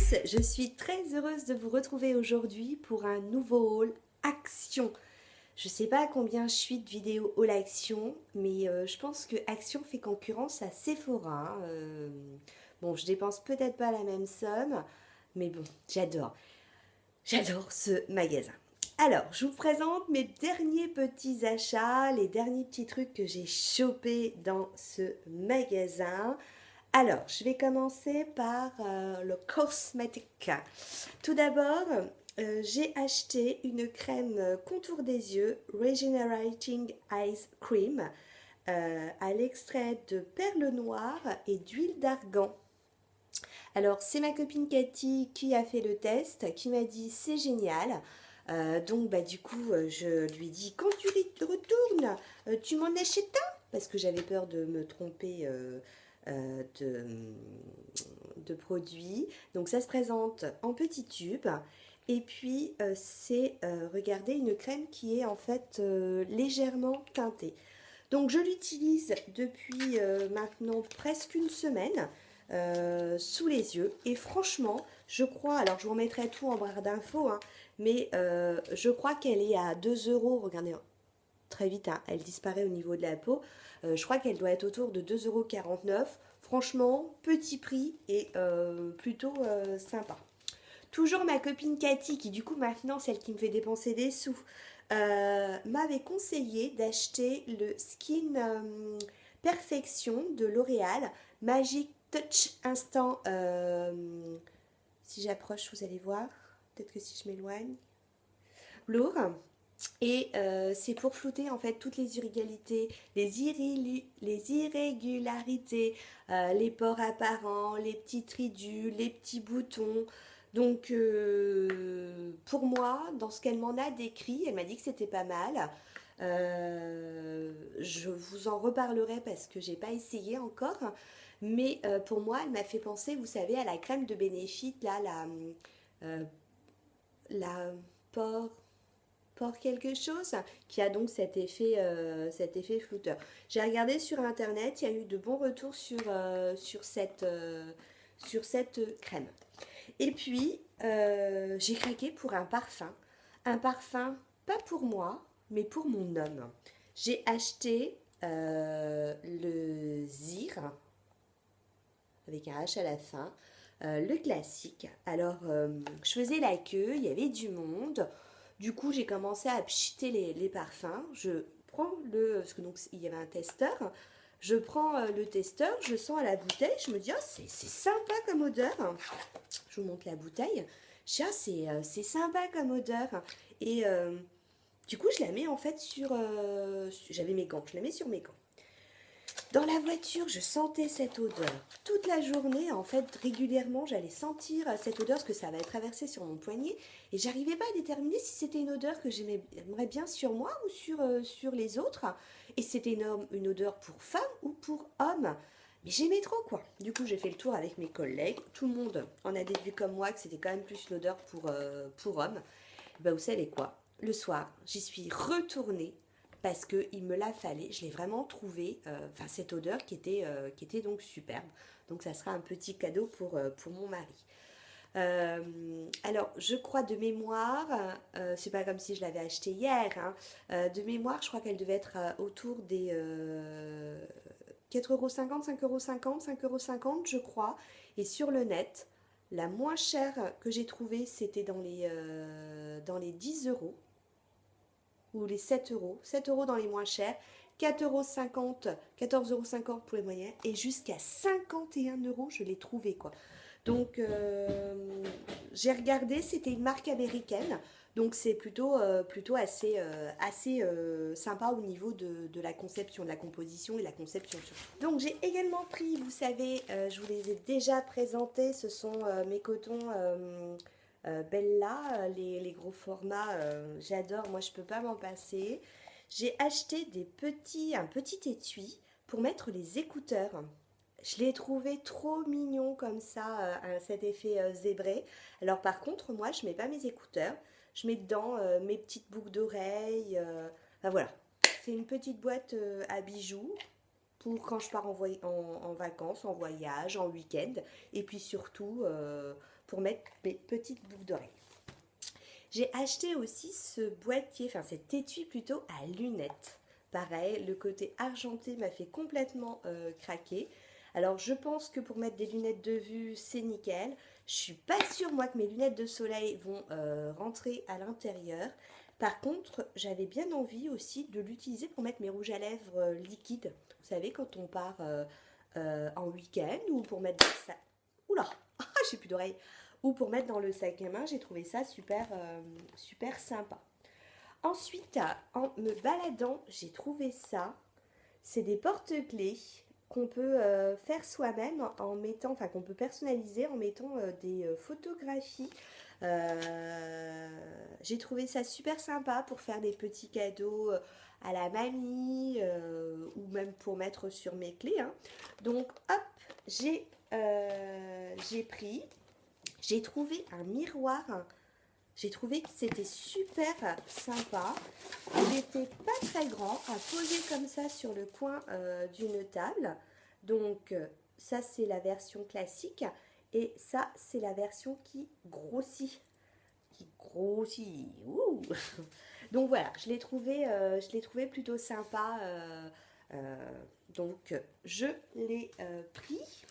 tous, je suis très heureuse de vous retrouver aujourd'hui pour un nouveau haul Action. Je sais pas à combien je suis de vidéos haul Action, mais je pense que Action fait concurrence à Sephora, hein. Bon, je dépense peut-être pas la même somme, mais bon, j'adore ce magasin. Alors, je vous présente mes derniers petits achats, les derniers petits trucs que j'ai chopés dans ce magasin. Alors, je vais commencer par le cosmétique. Tout d'abord, j'ai acheté une crème contour des yeux Regenerating Eyes Cream à l'extrait de perles noires et d'huile d'argan. Alors, c'est ma copine Cathy qui a fait le test, qui m'a dit c'est génial. Donc, bah, du coup, je lui dis quand tu retournes, tu m'en achètes un parce que j'avais peur de me tromper de produits. Donc, ça se présente en petits tubes. Et puis, regardez, une crème qui est en fait légèrement teintée. Donc je l'utilise depuis maintenant presque une semaine sous les yeux. Et franchement, je crois, alors je vous remettrai tout en barre d'infos, hein, mais je crois qu'elle est à 2 euros. Regardez, très vite, hein, elle disparaît au niveau de la peau. Je crois qu'elle doit être autour de 2,49 €. Franchement, petit prix et plutôt sympa. Toujours ma copine Cathy, qui du coup maintenant, celle qui me fait dépenser des sous, m'avait conseillé d'acheter le Skin Perfection de L'Oréal Magic Touch Instant. Si j'approche, vous allez voir. Peut-être que si je m'éloigne. Lourd. Et c'est pour flouter en fait toutes les irrégularités, les irrégularités, les pores apparents, les petites ridules, les petits boutons. Donc pour moi, dans ce qu'elle m'en a décrit, elle m'a dit que c'était pas mal. Je vous en reparlerai parce que j'ai pas essayé encore. Mais pour moi, elle m'a fait penser, vous savez, à la crème de Benefit, là, euh, la pore quelque chose qui a donc cet effet flouteur. J'ai regardé sur internet, il y a eu de bons retours sur cette crème. Et puis, j'ai craqué pour un parfum. Un parfum, pas pour moi, mais pour mon homme. J'ai acheté le Zir, avec un H à la fin, le classique. Alors, je faisais la queue, il y avait du monde. Du coup, j'ai commencé à pchiter les parfums. Je prends parce que donc il y avait un testeur. Je prends le testeur, je sens à la bouteille, je me dis, oh, c'est sympa comme odeur. Je vous montre la bouteille. Je dis, ah, c'est sympa comme odeur. Et du coup, je la mets en fait j'avais mes gants, je la mets sur mes gants. Dans la voiture, je sentais cette odeur. Toute la journée, en fait, régulièrement, j'allais sentir cette odeur parce que ça avait traversé sur mon poignet et j'arrivais pas à déterminer si c'était une odeur que j'aimerais bien sur moi ou sur les autres. Et c'était une odeur pour femme ou pour homme. Mais j'aimais trop, quoi. Du coup, j'ai fait le tour avec mes collègues. Tout le monde en a déduit comme moi que c'était quand même plus une odeur pour homme. Ben, vous savez quoi? Le soir, j'y suis retournée parce qu'il me la fallait. Je l'ai vraiment trouvé, cette odeur qui était donc superbe. Donc ça sera un petit cadeau pour mon mari. Alors, je crois de mémoire, c'est pas comme si je l'avais acheté hier, hein, de mémoire, je crois qu'elle devait être autour des 4,50 €, 5,50 €, 5,50 € je crois. Et sur le net, la moins chère que j'ai trouvée, c'était dans les 10 euros ou les 7 euros. 7 euros dans les moins chers, 4,50 €, 14,50 € pour les moyens, et jusqu'à 51 € je l'ai trouvé, quoi. Donc j'ai regardé, c'était une marque américaine, donc c'est plutôt assez sympa au niveau de la conception, de la composition et la conception surtout. Donc j'ai également pris, vous savez, je vous les ai déjà présentés, ce sont mes cotons Bella, les gros formats, j'adore, moi je peux pas m'en passer. J'ai acheté un petit étui pour mettre les écouteurs. Je l'ai trouvé trop mignon comme ça, cet effet zébré. Alors par contre, moi je mets pas mes écouteurs, je mets dedans mes petites boucles d'oreilles. Enfin voilà, c'est une petite boîte à bijoux. pour quand je pars en vacances, en voyage, en week-end. Et puis surtout pour mettre mes petites boucles d'oreilles. J'ai acheté aussi ce boîtier, enfin cet étui plutôt à lunettes. Pareil, le côté argenté m'a fait complètement craquer. Alors je pense que pour mettre des lunettes de vue, c'est nickel. Je suis pas sûre moi que mes lunettes de soleil vont rentrer à l'intérieur. Par contre, j'avais bien envie aussi de l'utiliser pour mettre mes rouges à lèvres liquides. Vous savez, quand on part en week-end ou pour mettre ça. Oula, j'ai plus d'oreilles. Ou pour mettre dans le sac à main, j'ai trouvé ça super sympa. Ensuite, en me baladant, j'ai trouvé ça. C'est des porte-clés qu'on peut faire soi-même en mettant, enfin qu'on peut personnaliser en mettant des photographies. J'ai trouvé ça super sympa pour faire des petits cadeaux à la mamie ou même pour mettre sur mes clés, hein. Donc hop, j'ai pris, j'ai trouvé un miroir. J'ai trouvé que c'était super sympa. Il n'était pas très grand à poser comme ça sur le coin d'une table. Donc ça c'est la version classique et ça c'est la version qui grossit. Qui grossit. Ouh. Donc voilà, je l'ai trouvé plutôt sympa. Donc je l'ai pris.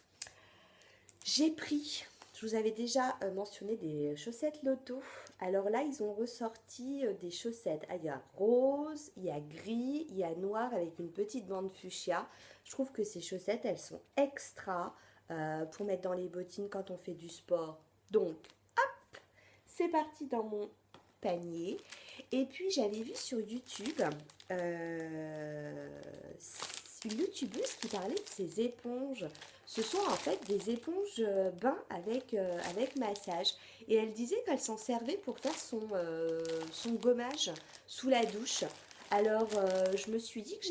J'ai pris, je vous avais déjà mentionné des chaussettes Loto. Alors là, ils ont ressorti des chaussettes. Ah, il y a rose, il y a gris, il y a noir avec une petite bande fuchsia. Je trouve que ces chaussettes, elles sont extra pour mettre dans les bottines quand on fait du sport. Donc, hop, c'est parti dans mon panier. Et puis, j'avais vu sur YouTube une youtubeuse qui parlait de ces éponges. Ce sont en fait des éponges bains avec massage. Et elle disait qu'elle s'en servait pour faire son gommage sous la douche. Alors je me suis dit que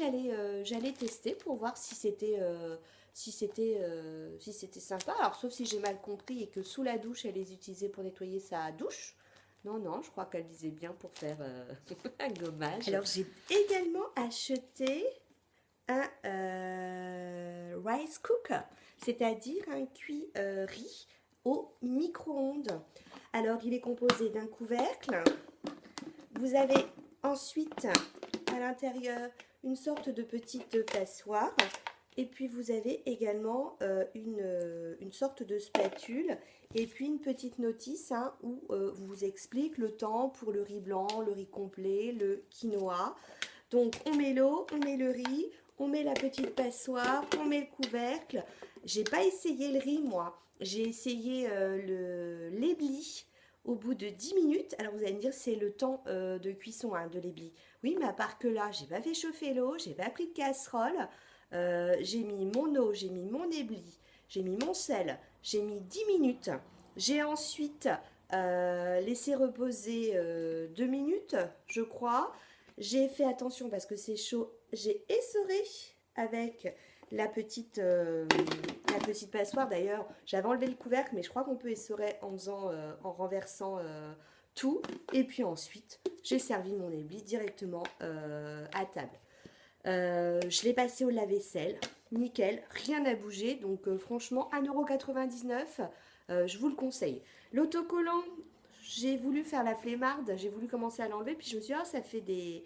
j'allais tester pour voir si c'était sympa. Alors sauf si j'ai mal compris et que sous la douche elle les utilisait pour nettoyer sa douche. Non, non, je crois qu'elle disait bien pour faire un gommage. Alors j'ai également acheté un rice cooker, c'est-à-dire un cuit-riz au micro-ondes. Alors, il est composé d'un couvercle. Vous avez ensuite à l'intérieur une sorte de petite passoire. Et puis, vous avez également une sorte de spatule. Et puis, une petite notice hein, où vous explique le temps pour le riz blanc, le riz complet, le quinoa. Donc, on met l'eau, on met le riz, on met la petite passoire, on met le couvercle. J'ai pas essayé le riz, moi. J'ai essayé l'éblis au bout de 10 minutes. Alors, vous allez me dire, c'est le temps de cuisson hein, de l'éblis. Oui, mais à part que là, j'ai pas fait chauffer l'eau, j'ai pas pris de casserole. J'ai mis mon eau, j'ai mis mon éblis, j'ai mis mon sel, j'ai mis 10 minutes. J'ai ensuite laissé reposer 2 minutes, je crois. J'ai fait attention parce que c'est chaud. J'ai essoré avec la petite passoire. D'ailleurs, j'avais enlevé le couvercle, mais je crois qu'on peut essorer en renversant tout. Et puis ensuite, j'ai servi mon éblis directement à table. Je l'ai passé au lave-vaisselle. Nickel, rien n'a bougé. Donc franchement, 1,99 €, je vous le conseille. L'autocollant, j'ai voulu faire la flemmarde, j'ai voulu commencer à l'enlever, puis je me suis dit, ah, ça fait des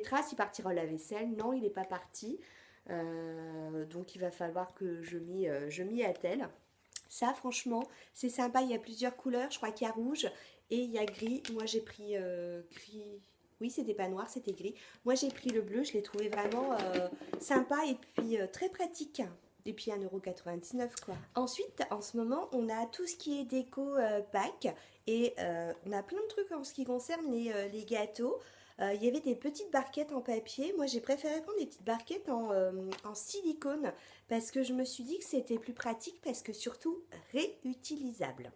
traces, il partira au lave-vaisselle. Non, il n'est pas parti. Donc il va falloir que je m'y attelle. Ça, franchement, c'est sympa. Il y a plusieurs couleurs. Je crois qu'il y a rouge et il y a gris. Moi, j'ai pris gris. Oui, c'était pas noir, c'était gris. Moi, j'ai pris le bleu. Je l'ai trouvé vraiment sympa et puis très pratique. Et puis 1,99 € quoi. Ensuite, en ce moment, on a tout ce qui est déco Pâques. Et on a plein de trucs en ce qui concerne les gâteaux. Il y avait des petites barquettes en papier. Moi, j'ai préféré prendre des petites barquettes en silicone parce que je me suis dit que c'était plus pratique parce que surtout réutilisable.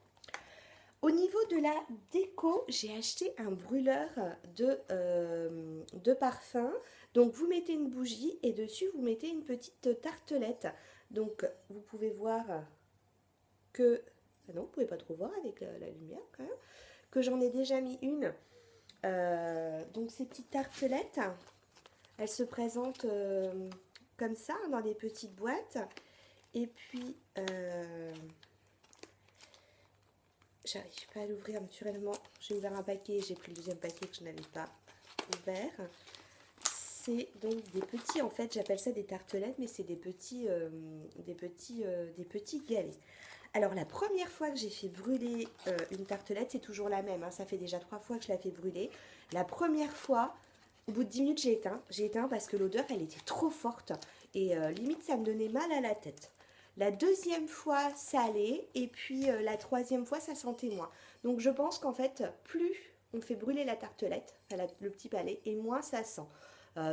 Au niveau de la déco, j'ai acheté un brûleur de parfum. Donc, vous mettez une bougie et dessus, vous mettez une petite tartelette. Donc, vous pouvez voir que... Ah non, vous ne pouvez pas trop voir avec la lumière quand même. Que j'en ai déjà mis une. Donc ces petites tartelettes, elles se présentent comme ça, dans des petites boîtes. Et puis, j'arrive pas à l'ouvrir naturellement. J'ai ouvert un paquet, j'ai pris le deuxième paquet que je n'avais pas ouvert. C'est donc des petits, en fait, j'appelle ça des tartelettes, mais c'est des petits galets. Alors, la première fois que j'ai fait brûler une tartelette, c'est toujours la même, hein, ça fait déjà 3 fois que je la fais brûler. La première fois, au bout de 10 minutes, j'ai éteint. J'ai éteint parce que l'odeur, elle était trop forte. Et limite, ça me donnait mal à la tête. La deuxième fois, ça allait. Et puis, la troisième fois, ça sentait moins. Donc, je pense qu'en fait, plus on fait brûler la tartelette, enfin, le petit palais, et moins ça sent.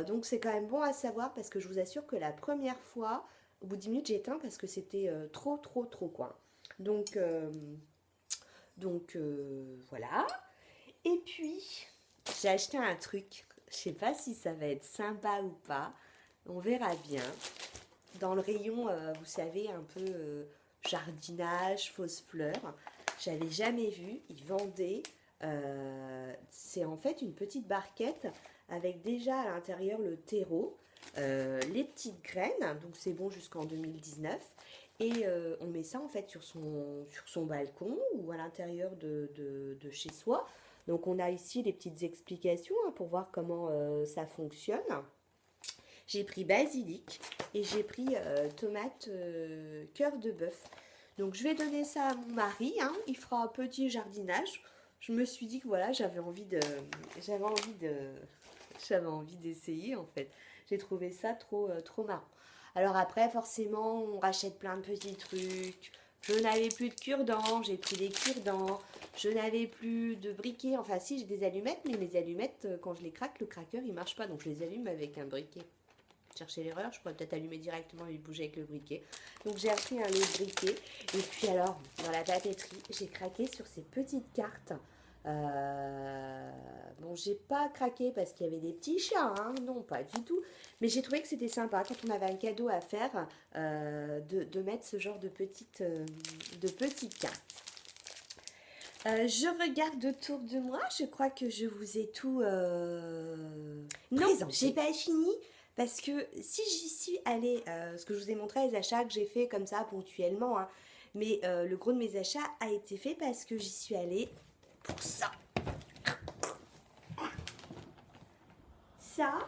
Donc, c'est quand même bon à savoir parce que je vous assure que la première fois, au bout de 10 minutes, j'ai éteint parce que c'était trop, quoi. Donc, voilà. Et puis, j'ai acheté un truc. Je sais pas si ça va être sympa ou pas. On verra bien. Dans le rayon, vous savez, un peu jardinage, fausses fleurs. J'avais jamais vu. Ils vendaient. C'est en fait une petite barquette avec déjà à l'intérieur le terreau, les petites graines. Donc c'est bon jusqu'en 2019. Et on met ça en fait sur son balcon ou à l'intérieur de chez soi. Donc on a ici les petites explications hein, pour voir comment ça fonctionne. J'ai pris basilic et j'ai pris tomate cœur de bœuf. Donc je vais donner ça à mon mari, hein, il fera un petit jardinage. Je me suis dit que voilà, j'avais envie d'essayer en fait. J'ai trouvé ça trop marrant. Alors après, forcément, on rachète plein de petits trucs. Je n'avais plus de cure-dents, j'ai pris des cure-dents. Je n'avais plus de briquet. Enfin, si, j'ai des allumettes, mais les allumettes, quand je les craque, le craqueur, il marche pas. Donc, je les allume avec un briquet. Chercher l'erreur, je pourrais peut-être allumer directement et bouger avec le briquet. Donc, j'ai appris un autre briquet. Et puis, alors, dans la papeterie, j'ai craqué sur ces petites cartes. Bon, j'ai pas craqué parce qu'il y avait des petits chats, hein, non, pas du tout. Mais j'ai trouvé que c'était sympa quand on avait un cadeau à faire de mettre ce genre de petites cartes. Je regarde autour de moi, je crois que je vous ai tout non, j'ai pas fini parce que si j'y suis allée, ce que je vous ai montré les achats que j'ai fait comme ça ponctuellement, hein, mais le gros de mes achats a été fait parce que j'y suis allée pour ça. Ça,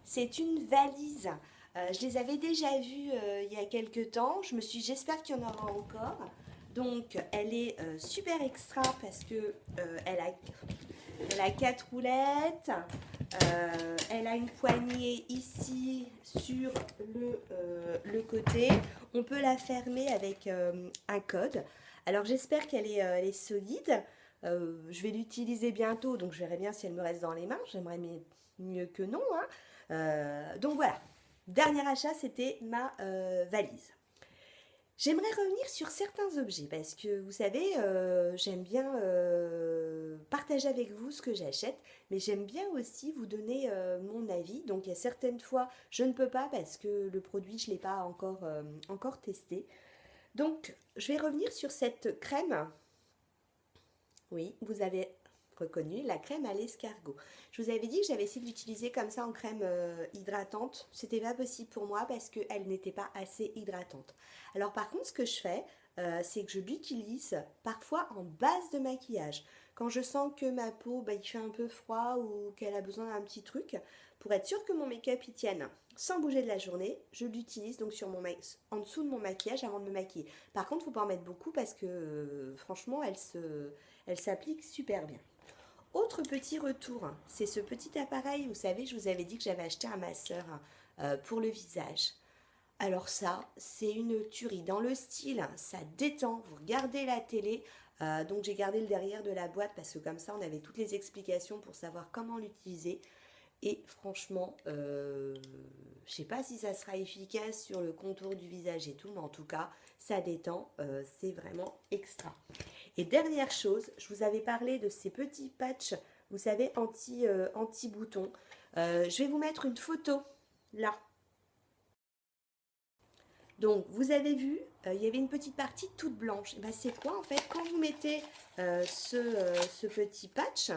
c'est une valise. Je les avais déjà vues il y a quelques temps. Je me suis dit, j'espère qu'il y en aura encore. Donc, elle est super extra parce que elle a 4 roulettes. Elle a une poignée ici sur le côté. On peut la fermer avec un code. Alors, j'espère qu'elle est solide. Je vais l'utiliser bientôt, donc je verrai bien si elle me reste dans les mains. J'aimerais mieux que non. Hein. Donc voilà. Dernier achat, c'était ma valise. J'aimerais revenir sur certains objets parce que vous savez, j'aime bien partager avec vous ce que j'achète, mais j'aime bien aussi vous donner mon avis. Donc il y a certaines fois, je ne peux pas parce que le produit, je ne l'ai pas encore testé. Donc je vais revenir sur cette crème. Oui, vous avez reconnu la crème à l'escargot. Je vous avais dit que j'avais essayé de l'utiliser comme ça en crème hydratante. C'était pas possible pour moi parce qu'elle n'était pas assez hydratante. Alors par contre, ce que je fais, c'est que je l'utilise parfois en base de maquillage. Quand je sens que ma peau, il fait un peu froid ou qu'elle a besoin d'un petit truc, pour être sûr que mon make-up y tienne sans bouger de la journée, je l'utilise donc en dessous de mon maquillage avant de me maquiller. Par contre, il ne faut pas en mettre beaucoup parce que franchement, elle s'applique super bien. Autre petit retour, c'est ce petit appareil, vous savez, je vous avais dit que j'avais acheté à ma soeur pour le visage. Alors ça, c'est une tuerie. Dans le style, ça détend, vous regardez la télé, donc j'ai gardé le derrière de la boîte parce que comme ça, on avait toutes les explications pour savoir comment l'utiliser. Et franchement, je sais pas si ça sera efficace sur le contour du visage et tout, mais en tout cas, ça détend, c'est vraiment extra. Et dernière chose, je vous avais parlé de ces petits patchs, vous savez, anti-boutons. Je vais vous mettre une photo, là. Donc, vous avez vu, il y avait une petite partie toute blanche. Et ben, c'est quoi, en fait, quand vous mettez ce petit patch,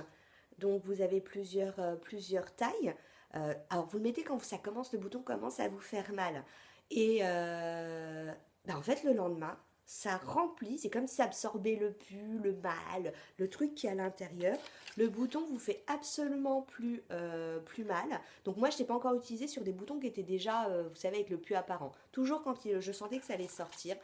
donc vous avez plusieurs tailles, Alors vous le mettez quand ça commence, le bouton commence à vous faire mal. Et en fait le lendemain, ça remplit, c'est comme si ça absorbait le pus, le mal, le truc qui est à l'intérieur. Le bouton vous fait absolument plus mal. Donc moi je ne l'ai pas encore utilisé sur des boutons qui étaient déjà, vous savez, avec le pus apparent. Toujours quand je sentais que ça allait sortir.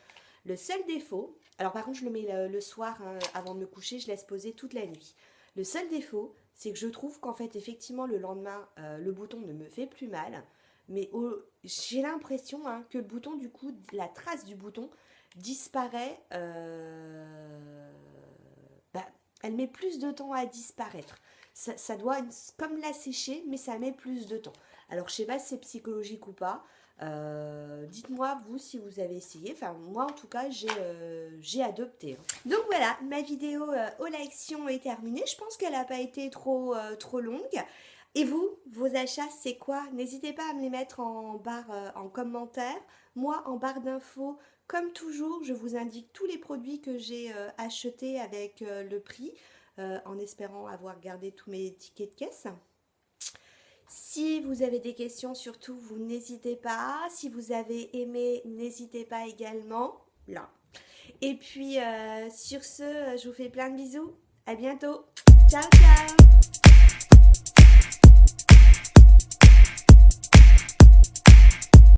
Le seul défaut, alors par contre je le mets le soir hein, avant de me coucher, je laisse poser toute la nuit. Le seul défaut, c'est que je trouve qu'en fait effectivement le lendemain, le bouton ne me fait plus mal. Mais j'ai l'impression hein, que le bouton, du coup, la trace du bouton disparaît. Elle met plus de temps à disparaître. Ça doit comme la sécher, mais ça met plus de temps. Alors, je sais pas si c'est psychologique ou pas. Dites-moi, vous, si vous avez essayé. Enfin, moi, en tout cas, j'ai adopté. Donc voilà, ma vidéo haul action est terminée. Je pense qu'elle n'a pas été trop longue. Et vous, vos achats, c'est quoi? N'hésitez pas à me les mettre en barre, en commentaire. Moi, en barre d'infos, comme toujours, je vous indique tous les produits que j'ai achetés avec le prix, en espérant avoir gardé tous mes tickets de caisse. Si vous avez des questions, surtout, vous n'hésitez pas. Si vous avez aimé, n'hésitez pas également. Là. Et puis, sur ce, je vous fais plein de bisous. À bientôt. Ciao, ciao.